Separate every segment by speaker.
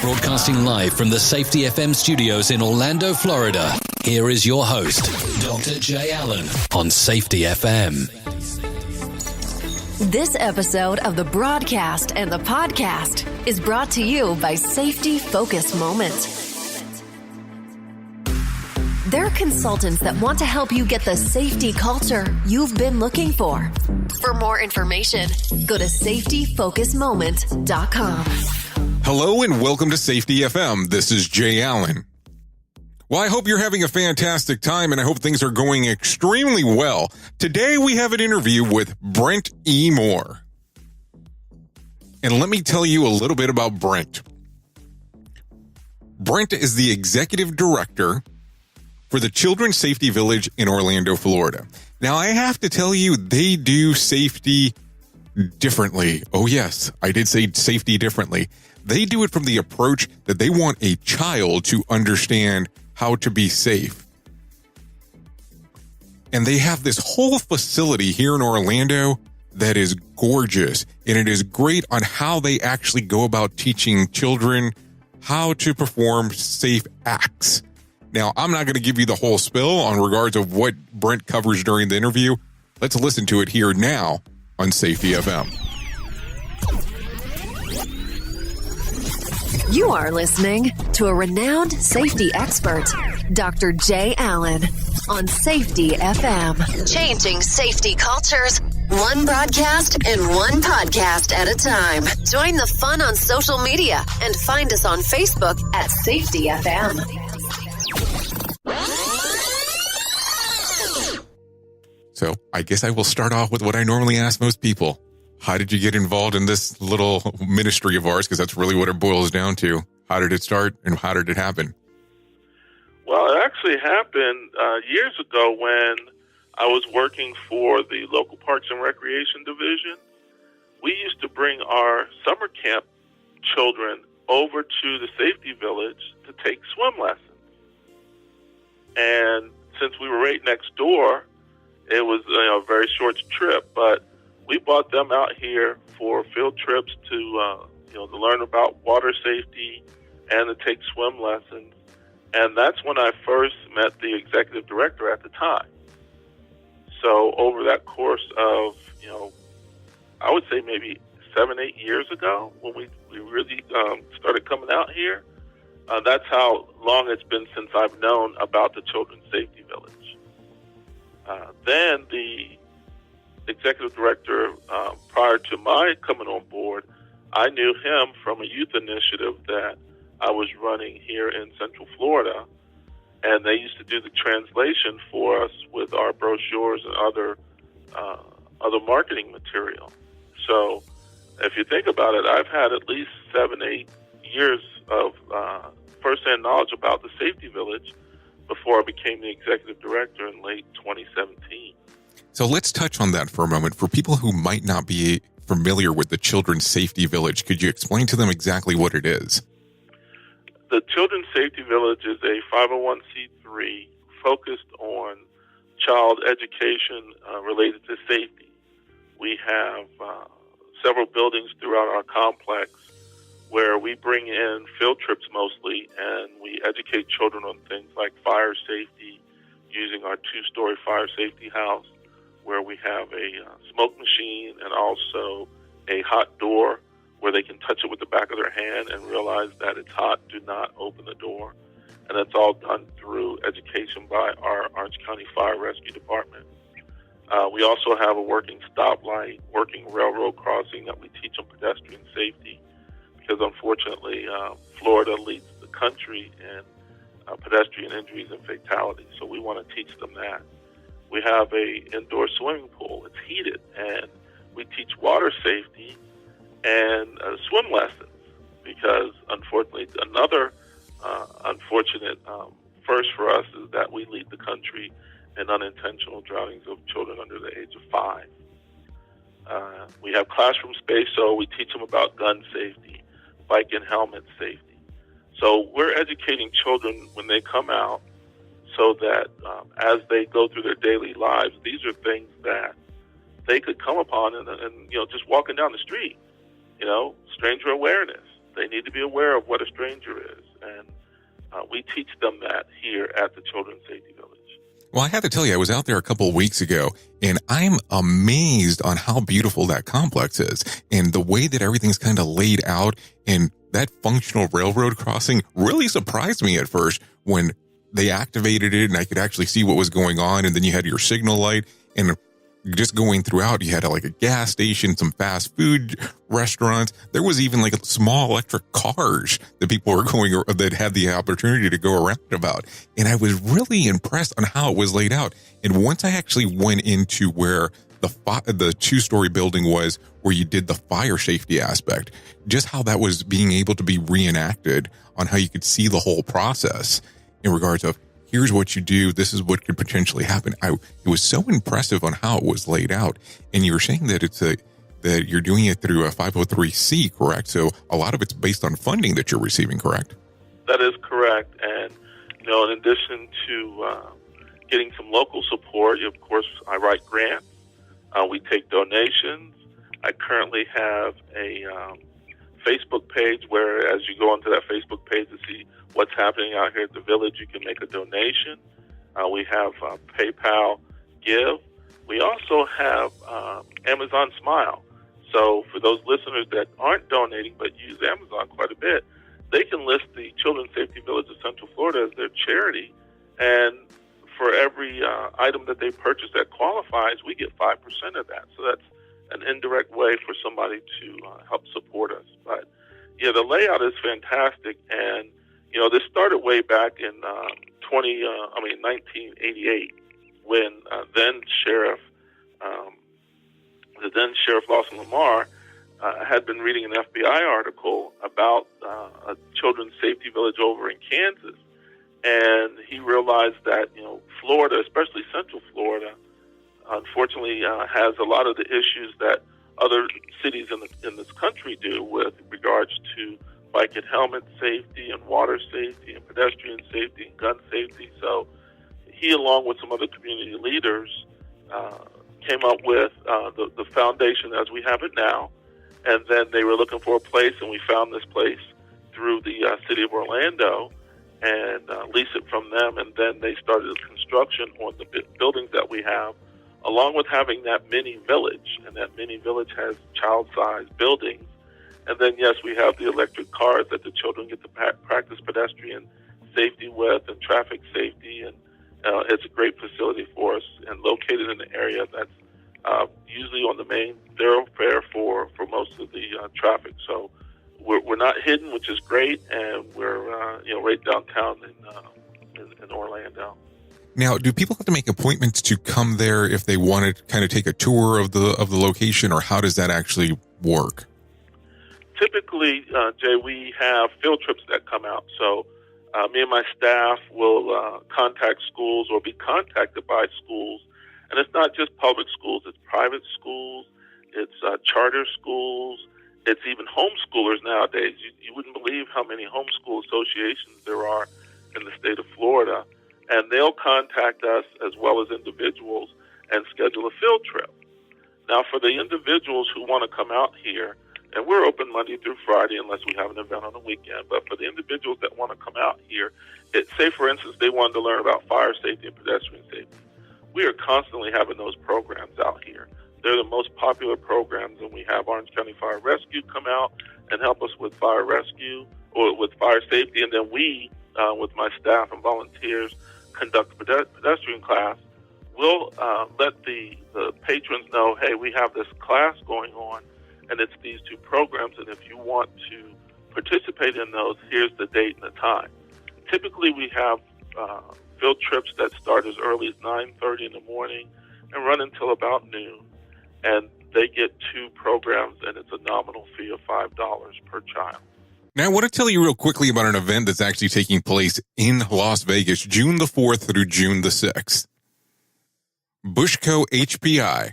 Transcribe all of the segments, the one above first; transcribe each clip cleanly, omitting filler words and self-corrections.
Speaker 1: Broadcasting live from the Safety FM studios in Orlando, Florida. Here is your host, Dr. Jay Allen on Safety FM.
Speaker 2: This episode of the broadcast and the podcast is brought to you by Safety Focus Moment. They're consultants that want to help you get the safety culture you've been looking for. For more information, go to safetyfocusmoment.com.
Speaker 3: Hello and welcome to Safety FM. This is Jay Allen. Well, I hope you're having a fantastic time and I hope things are going extremely well. Today we have an interview with Brent E. Moore. And let me tell you a little bit about Brent. Brent is the executive director for the Children's Safety Village in Orlando, Florida. Now, I have to tell you, they do safety differently. Oh, yes, I did say safety differently. They do it from the approach that they want a child to understand how to be safe. And they have this whole facility here in Orlando that is gorgeous. And it is great on how they actually go about teaching children how to perform safe acts. Now, I'm not going to give you the whole spill on regards of what Brent covers during the interview. Let's listen to it here now on Safety FM.
Speaker 2: You are listening to a renowned safety expert, Dr. Jay Allen, on Safety FM. Changing safety cultures, one broadcast and one podcast at a time. Join the fun on social media and find us on Facebook at Safety FM.
Speaker 3: So I guess I will start off with what I normally ask most people. How did you get involved in this little ministry of ours? Because that's really what it boils down to. How did it start and how did it happen?
Speaker 4: Well, it actually happened years ago when I was working for the local Parks and Recreation Division. We used to bring our summer camp children over to the Safety Village to take swim lessons. And since we were right next door, it was a very short trip, but we brought them out here for field trips to learn about water safety and to take swim lessons. And that's when I first met the executive director at the time. So over that course of, I would say maybe 7-8 years ago when we really started coming out here, that's how long it's been since I've known about the Children's Safety Village. Then the executive director, prior to my coming on board, I knew him from a youth initiative that I was running here in Central Florida, and they used to do the translation for us with our brochures and other marketing material. So if you think about it, I've had at least 7-8 years of firsthand knowledge about the Safety Village before I became the executive director in late 2017.
Speaker 3: So let's touch on that for a moment. For people who might not be familiar with the Children's Safety Village, could you explain to them exactly what it is?
Speaker 4: The Children's Safety Village is a 501c3 focused on child education related to safety. We have several buildings throughout our complex where we bring in field trips mostly, and we educate children on things like fire safety using our 2-story fire safety house, where we have a smoke machine and also a hot door where they can touch it with the back of their hand and realize that it's hot. Do not open the door. And that's all done through education by our Orange County Fire Rescue Department. We also have a working stoplight, working railroad crossing that we teach on pedestrian safety, because unfortunately Florida leads the country in pedestrian injuries and fatalities. So we want to teach them that. We have a indoor swimming pool. It's heated, and we teach water safety and swim lessons, because unfortunately another unfortunate first for us is that we lead the country in unintentional drownings of children under the age of 5. We have classroom space, so we teach them about gun safety, bike and helmet safety. So we're educating children when they come out so that as they go through their daily lives, these are things that they could come upon and just walking down the street, stranger awareness, They need to be aware of what a stranger is, and we teach them that here at the Children's Safety Village.
Speaker 3: Well, I have to tell you, I was out there a couple of weeks ago, and I'm amazed on how beautiful that complex is and the way that everything's kind of laid out. And that functional railroad crossing really surprised me at first when they activated it and I could actually see what was going on. And then you had your signal light, and just going throughout, you had like a gas station, some fast food restaurants. There was even like small electric cars that people were going, that had the opportunity to go around about. And I was really impressed on how it was laid out. And once I actually went into where the two-story building was, where you did the fire safety aspect, just how that was being able to be reenacted on how you could see the whole process in regards of, here's what you do, this is what could potentially happen. It was so impressive on how it was laid out. And you were saying that that you're doing it through a 503c, correct? So a lot of it's based on funding that you're receiving, correct?
Speaker 4: That is correct. And, in addition to getting some local support, of course, I write grants. We take donations. I currently have a Facebook page where, as you go onto that Facebook page to see what's happening out here at the village, you can make a donation. We have PayPal Give. We also have Amazon Smile. So for those listeners that aren't donating but use Amazon quite a bit, they can list the Children's Safety Village of Central Florida as their charity, and for every item that they purchase that qualifies, we get 5% of that. So that's an indirect way for somebody to help support us. But yeah, the layout is fantastic, and this started way back in 1988, when the then Sheriff Lawson Lamar had been reading an FBI article about a children's safety village over in Kansas, and he realized that Florida, especially Central Florida, unfortunately has a lot of the issues that other cities in this country do with regards to bike and helmet safety and water safety and pedestrian safety and gun safety. So he, along with some other community leaders, came up with the foundation as we have it now. And then they were looking for a place, and we found this place through the city of Orlando and leased it from them. And then they started construction on the buildings that we have, along with having that mini village. And that mini village has child-sized buildings. And then, yes, we have the electric cars that the children get to practice pedestrian safety with and traffic safety. And it's a great facility for us and located in an area that's usually on the main thoroughfare for most of the traffic. So we're not hidden, which is great, and we're right downtown in Orlando.
Speaker 3: Now, do people have to make appointments to come there if they want to kind of take a tour of the location, or how does that actually work?
Speaker 4: Typically, Jay, we have field trips that come out. So me and my staff will contact schools or be contacted by schools. And it's not just public schools, it's private schools, it's charter schools, it's even homeschoolers nowadays. You wouldn't believe how many homeschool associations there are in the state of Florida. And they'll contact us as well as individuals and schedule a field trip. Now, for the individuals who want to come out here, and we're open Monday through Friday unless we have an event on the weekend, but for the individuals that want to come out here, say, for instance, they wanted to learn about fire safety and pedestrian safety. We are constantly having those programs out here. They're the most popular programs, and we have Orange County Fire Rescue come out and help us with fire rescue or with fire safety, and then we, with my staff and volunteers, conduct a pedestrian class. We'll let the patrons know, hey, we have this class going on, and it's these two programs, and if you want to participate in those, here's the date and the time. Typically, we have field trips that start as early as 9:30 in the morning and run until about noon, and they get two programs, and it's a nominal fee of $5 per child.
Speaker 3: Now, I want to tell you real quickly about an event that's actually taking place in Las Vegas, June the 4th through June the 6th. Bushco HPI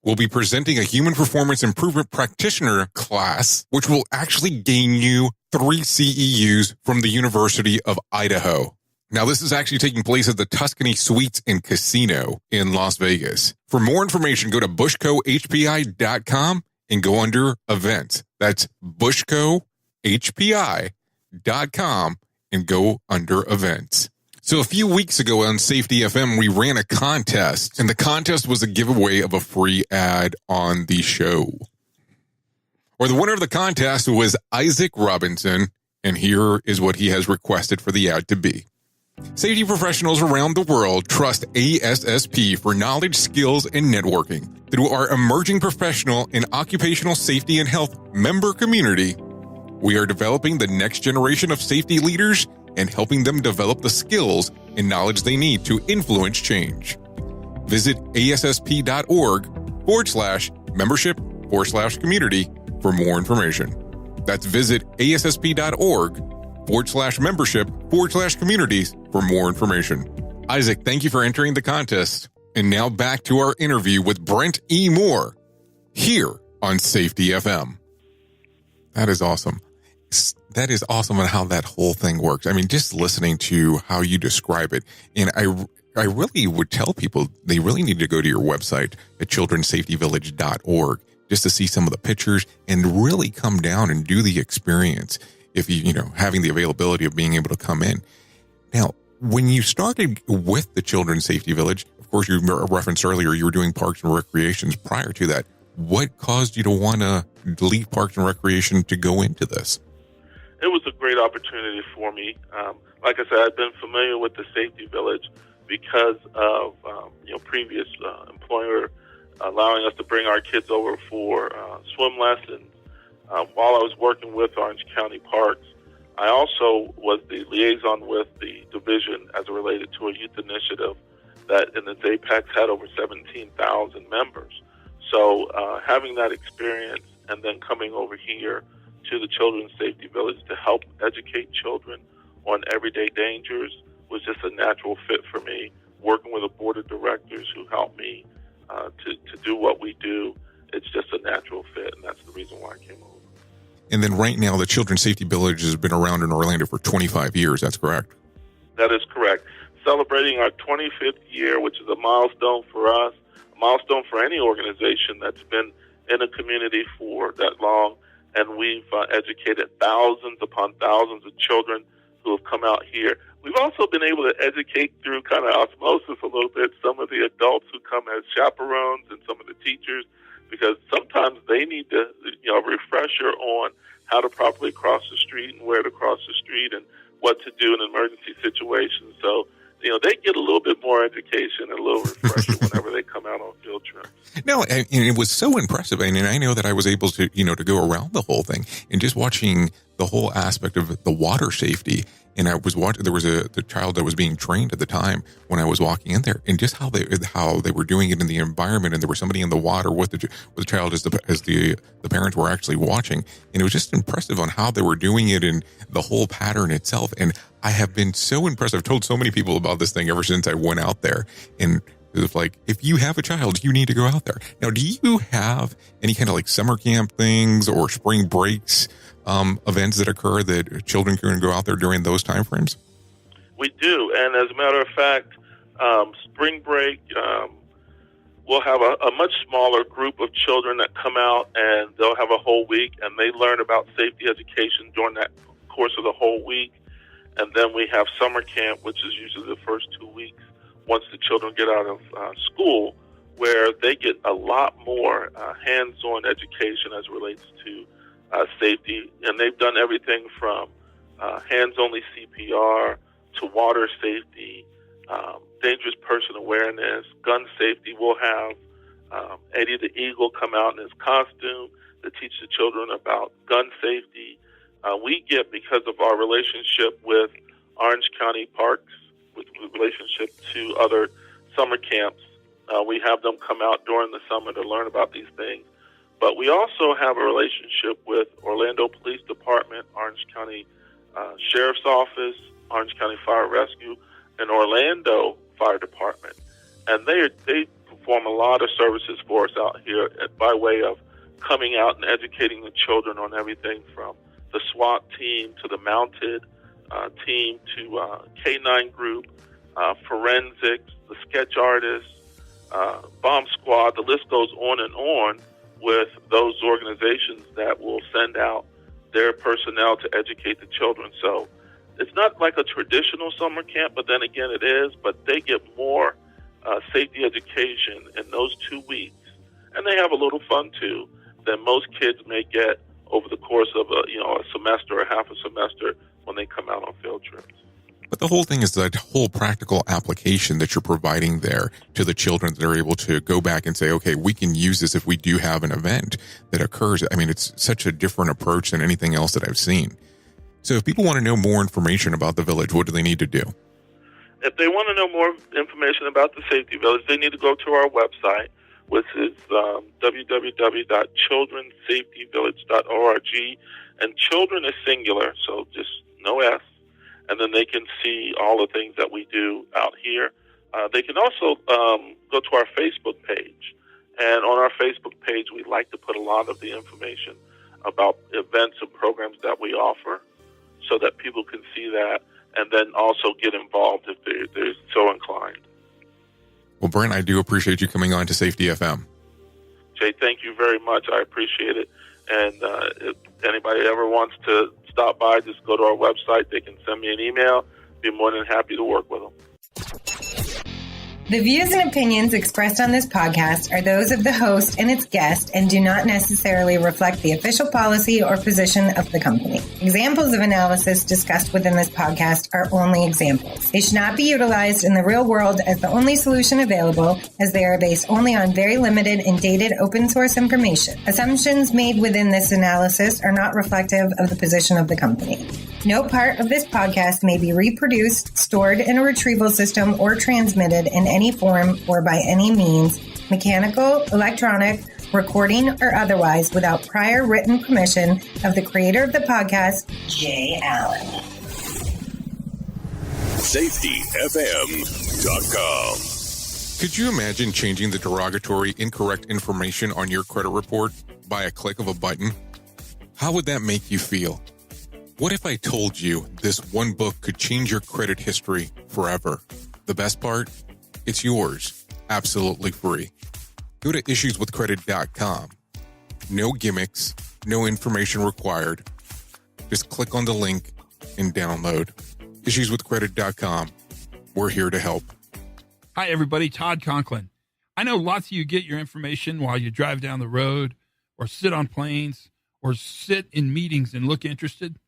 Speaker 3: will be presenting a human performance improvement practitioner class, which will actually gain you 3 CEUs from the University of Idaho. Now, this is actually taking place at the Tuscany Suites and Casino in Las Vegas. For more information, go to bushcohpi.com and go under events. That's bushcohpi.com. hpi.com and go under events. So a few weeks ago on Safety FM, we ran a contest, and the contest was a giveaway of a free ad on the show. Or the winner of the contest was Isaac Robinson, and here is what he has requested for the ad to be. Safety professionals around the world trust ASSP for knowledge, skills, and networking. Through our emerging professional and occupational safety and health member community, we are developing the next generation of safety leaders and helping them develop the skills and knowledge they need to influence change. Visit ASSP.org/membership/community for more information. That's visit ASSP.org/membership/communities for more information. Isaac, thank you for entering the contest. And now back to our interview with Brent E. Moore here on Safety FM. That is awesome. That is awesome on how that whole thing works. I mean, just listening to how you describe it. And I really would tell people they really need to go to your website at childrensafetyvillage.org just to see some of the pictures and really come down and do the experience if having the availability of being able to come in. Now, when you started with the Children's Safety Village, of course, you referenced earlier you were doing Parks and Recreations prior to that. What caused you to want to leave Parks and Recreation to go into this?
Speaker 4: It was a great opportunity for me. Like I said, I've been familiar with the Safety Village because of previous employer allowing us to bring our kids over for swim lessons. While I was working with Orange County Parks, I also was the liaison with the division as it related to a youth initiative that in its apex had over 17,000 members. So having that experience and then coming over here to the Children's Safety Village to help educate children on everyday dangers was just a natural fit for me. Working with a board of directors who helped me to do what we do, it's just a natural fit, and that's the reason why I came over.
Speaker 3: And then right now, the Children's Safety Village has been around in Orlando for 25 years. That's correct?
Speaker 4: That is correct. Celebrating our 25th year, which is a milestone for us, a milestone for any organization that's been in a community for that long. And we've educated thousands upon thousands of children who have come out here. We've also been able to educate through kind of osmosis a little bit some of the adults who come as chaperones and some of the teachers, because sometimes they need to, a refresher on how to properly cross the street and where to cross the street and what to do in emergency situations. So, they get a little bit more education and a little refresher whenever they come out on field trips.
Speaker 3: No, and it was so impressive. I mean, I know that I was able to, to go around the whole thing and just watching the whole aspect of the water safety. And I was watching, there was the child that was being trained at the time when I was walking in there, and just how they were doing it in the environment. And there was somebody in the water with the child as the parents were actually watching. And it was just impressive on how they were doing it and the whole pattern itself. And I have been so impressed. I've told so many people about this thing ever since I went out there. And it was like, if you have a child, you need to go out there. Now, do you have any kind of like summer camp things or spring breaks events that occur that children can go out there during those time frames?
Speaker 4: We do. And as a matter of fact, spring break, we'll have a much smaller group of children that come out, and they'll have a whole week, and they learn about safety education during that course of the whole week. And then we have summer camp, which is usually the first 2 weeks once the children get out of school, where they get a lot more hands-on education as it relates to safety. And they've done everything from hands-only CPR to water safety, dangerous person awareness, gun safety. We'll have Eddie the Eagle come out in his costume to teach the children about gun safety. We get, because of our relationship with Orange County Parks, with relationship to other summer camps, we have them come out during the summer to learn about these things. But we also have a relationship with Orlando Police Department, Orange County Sheriff's Office, Orange County Fire Rescue, and Orlando Fire Department. And they perform a lot of services for us out here by way of coming out and educating the children on everything from the SWAT team to the mounted team to K-9 group, forensics, the sketch artists, bomb squad. The list goes on and on with those organizations that will send out their personnel to educate the children. So it's not like a traditional summer camp, but then again it is, but they get more safety education in those 2 weeks, and they have a little fun too, than most kids may get over the course of a semester or half a semester when they come out on field trips.
Speaker 3: But the whole thing is that whole practical application that you're providing there to the children that are able to go back and say, okay, we can use this if we do have an event that occurs. I mean, it's such a different approach than anything else that I've seen. So if people want to know more information about the village, what do they need to do?
Speaker 4: If they want to know more information about the Safety Village, they need to go to our website, which is www.childrensafetyvillage.org. And children is singular, so just no S. And then they can see all the things that we do out here. They can also go to our Facebook page. And on our Facebook page, we like to put a lot of the information about events and programs that we offer so that people can see that and then also get involved if they're so inclined.
Speaker 3: Well, Brent, I do appreciate you coming on to Safety FM.
Speaker 4: Jay, thank you very much. I appreciate it. And if anybody ever wants to stop by, just go to our website. They can send me an email. Be more than happy to work with them.
Speaker 5: The views and opinions expressed on this podcast are those of the host and its guest and do not necessarily reflect the official policy or position of the company. Examples of analysis discussed within this podcast are only examples. They should not be utilized in the real world as the only solution available, as they are based only on very limited and dated open source information. Assumptions made within this analysis are not reflective of the position of the company. No part of this podcast may be reproduced, stored in a retrieval system, or transmitted in any form or by any means, mechanical, electronic, recording, or otherwise, without prior written permission of the creator of the podcast, Jay Allen.
Speaker 6: SafetyFM.com.
Speaker 3: Could you imagine changing the derogatory, incorrect information on your credit report by a click of a button? How would that make you feel? What if I told you this one book could change your credit history forever? The best part? It's yours, absolutely free. Go to issueswithcredit.com. No gimmicks, no information required. Just click on the link and download. Issueswithcredit.com. We're here to help.
Speaker 7: Hi, everybody. Todd Conklin. I know lots of you get your information while you drive down the road or sit on planes or sit in meetings and look interested.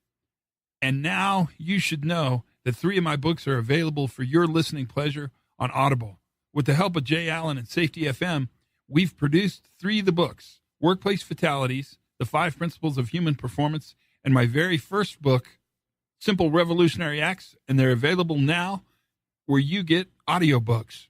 Speaker 7: And now you should know that 3 of my books are available for your listening pleasure on Audible. With the help of Jay Allen and Safety FM, we've produced 3 of the books, Workplace Fatalities, The 5 Principles of Human Performance, and my very first book, Simple Revolutionary Acts, and they're available now where you get audiobooks.